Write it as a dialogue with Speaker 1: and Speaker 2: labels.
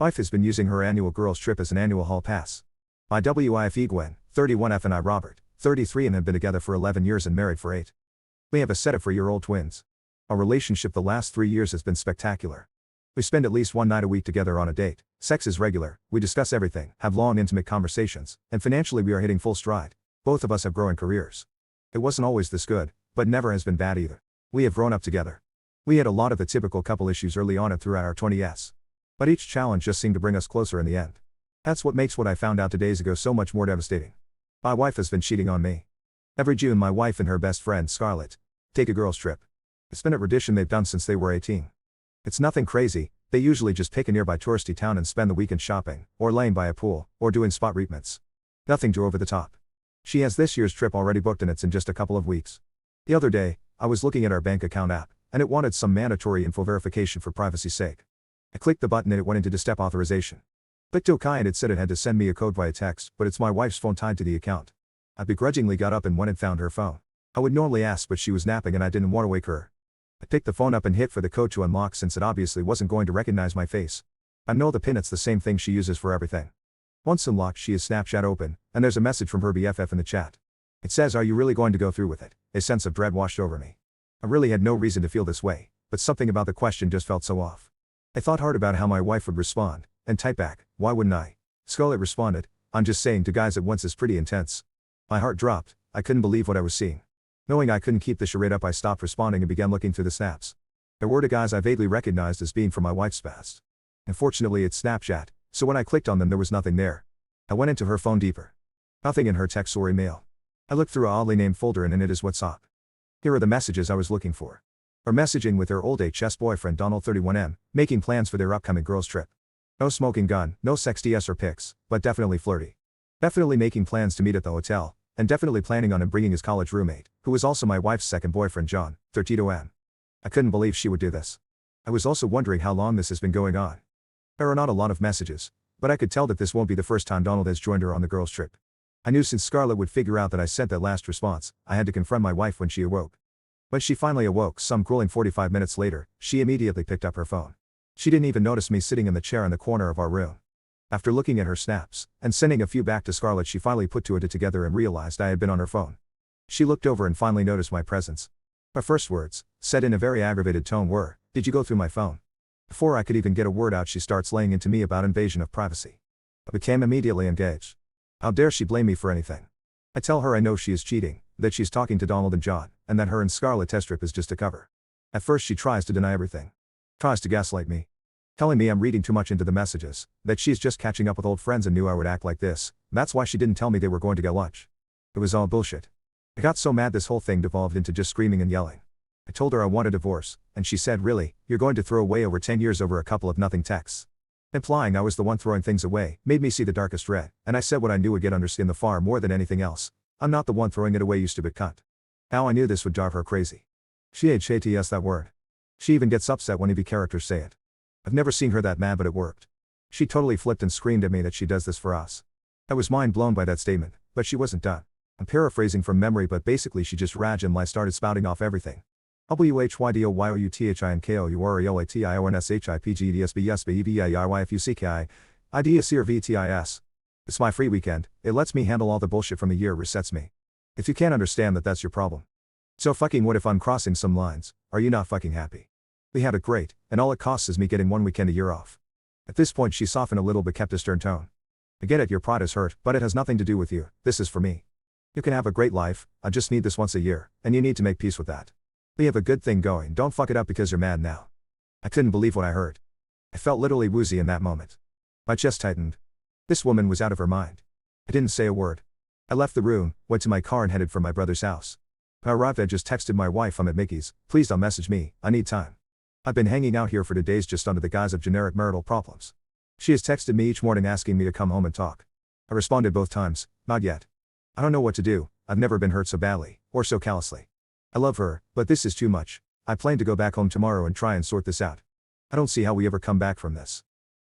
Speaker 1: Wife has been using her annual girls trip as an annual hall pass. My wife Gwen, 31F and I Robert, 33 and have been together for 11 years and married for 8. We have a set of 4-year-old twins. Our relationship the last 3 years has been spectacular. We spend at least one night a week together on a date, sex is regular, we discuss everything, have long intimate conversations, and financially we are hitting full stride. Both of us have growing careers. It wasn't always this good, but never has been bad either. We have grown up together. We had a lot of the typical couple issues early on and throughout our 20s. But each challenge just seemed to bring us closer in the end. That's what makes what I found out 2 days ago so much more devastating. My wife has been cheating on me. Every June my wife and her best friend Scarlett take a girls trip. It's been a tradition they've done since they were 18. It's nothing crazy, they usually just pick a nearby touristy town and spend the weekend shopping, or laying by a pool, or doing spot treatments. Nothing too over the top. She has this year's trip already booked and it's in just a couple of weeks. The other day, I was looking at our bank account app, and it wanted some mandatory info verification for privacy's sake. I clicked the button and it went into two-step authorization. Clicked OK and it said it had to send me a code via text, but it's my wife's phone tied to the account. I begrudgingly got up and went and found her phone. I would normally ask but she was napping and I didn't want to wake her. I picked the phone up and hit for the code to unlock since it obviously wasn't going to recognize my face. I know the pin, it's the same thing she uses for everything. Once unlocked she has Snapchat open, and there's a message from her BFF in the chat. It says, "Are you really going to go through with it?" A sense of dread washed over me. I really had no reason to feel this way, but something about the question just felt so off. I thought hard about how my wife would respond, and type back, "Why wouldn't I?" Scarlett responded, "I'm just saying to guys at once is pretty intense." My heart dropped, I couldn't believe what I was seeing. Knowing I couldn't keep the charade up I stopped responding and began looking through the snaps. There were 2 guys I vaguely recognized as being from my wife's past. Unfortunately it's Snapchat, so when I clicked on them there was nothing there. I went into her phone deeper. Nothing in her text or email. I looked through a oddly named folder and in it is WhatsApp. Here are the messages I was looking for. Her messaging with her old HS boyfriend Donald 31M, making plans for their upcoming girls trip. No smoking gun, no sex DS or pics, but definitely flirty. Definitely making plans to meet at the hotel, and definitely planning on him bringing his college roommate, who was also my wife's second boyfriend John, 32M. I couldn't believe she would do this. I was also wondering how long this has been going on. There are not a lot of messages, but I could tell that this won't be the first time Donald has joined her on the girls trip. I knew since Scarlett would figure out that I sent that last response, I had to confront my wife when she awoke. When she finally awoke some grueling 45 minutes later, she immediately picked up her phone. She didn't even notice me sitting in the chair in the corner of our room. After looking at her snaps, and sending a few back to Scarlett she finally put 2 and 2 together and realized I had been on her phone. She looked over and finally noticed my presence. Her first words, said in a very aggravated tone were, "Did you go through my phone?" Before I could even get a word out she starts laying into me about invasion of privacy. I became immediately engaged. How dare she blame me for anything? I tell her I know she is cheating, that she's talking to Donald and John, and that her and Scarlett test trip is just a cover. At first she tries to deny everything. Tries to gaslight me. Telling me I'm reading too much into the messages, that she's just catching up with old friends and knew I would act like this, that's why she didn't tell me they were going to get lunch. It was all bullshit. I got so mad this whole thing devolved into just screaming and yelling. I told her I want a divorce, and she said, "Really, you're going to throw away over 10 years over a couple of nothing texts?" Implying I was the one throwing things away, made me see the darkest red, and I said what I knew would get under skin the far more than anything else. I'm not the one throwing it away, you stupid cunt. How I knew this would drive her crazy. She hates that word. She even gets upset when EV characters say it. I've never seen her that mad but it worked. She totally flipped and screamed at me that she does this for us. I was mind blown by that statement, but she wasn't done. I'm paraphrasing from memory but basically she just raged and started spouting off everything. WHYDOYOUTHINKOURELATIONSHIPGDSBSBEVAIYFUCKI IDSERVTIS. It's my free weekend, it lets me handle all the bullshit from the year, resets me. If you can't understand that, that's your problem. So fucking what if I'm crossing some lines? Are you not fucking happy? We had it great, and all it costs is me getting 1 weekend a year off. At this point she softened a little but kept a stern tone. I get it, your pride is hurt, but it has nothing to do with you, this is for me. You can have a great life, I just need this once a year, and you need to make peace with that. We have a good thing going, don't fuck it up because you're mad now. I couldn't believe what I heard. I felt literally woozy in that moment. My chest tightened. This woman was out of her mind. I didn't say a word. I left the room, went to my car and headed for my brother's house. I arrived, I just texted my wife, "I'm at Mickey's, please don't message me, I need time. I've been hanging out here for 2 days just under the guise of generic marital problems." She has texted me each morning asking me to come home and talk. I responded both times, "Not yet. I don't know what to do, I've never been hurt so badly, or so callously. I love her, but this is too much. I plan to go back home tomorrow and try and sort this out. I don't see how we ever come back from this."